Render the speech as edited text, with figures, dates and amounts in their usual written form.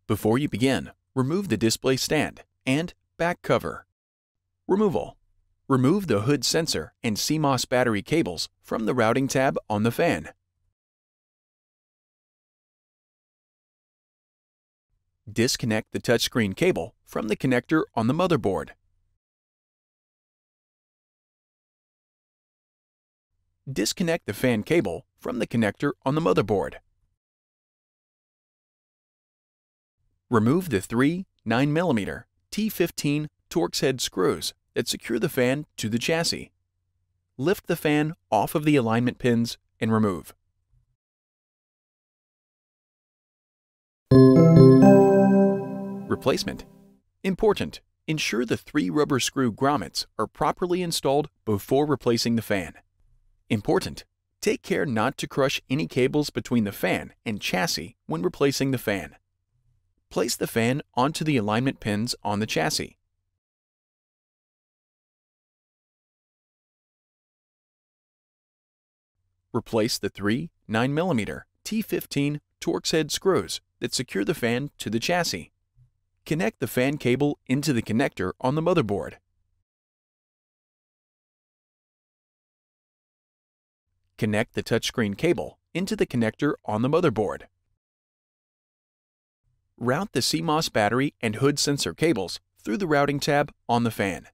Before you begin, remove the display stand and back cover. Removal. Remove the hood sensor and CMOS battery cables from the routing tab on the fan. Disconnect the touchscreen cable from the connector on the motherboard. Disconnect the fan cable from the connector on the motherboard. Remove the three 9mm T15 Torx head screws that secure the fan to the chassis. Lift the fan off of the alignment pins and remove. Replacement. Important. Ensure the 3 rubber screw grommets are properly installed before replacing the fan. Important. Take care not to crush any cables between the fan and chassis when replacing the fan. Place the fan onto the alignment pins on the chassis. Replace the 3 9mm T15 Torx head screws that secure the fan to the chassis. Connect the fan cable into the connector on the motherboard. Connect the touchscreen cable into the connector on the motherboard. Route the CMOS battery and hood sensor cables through the routing tab on the fan.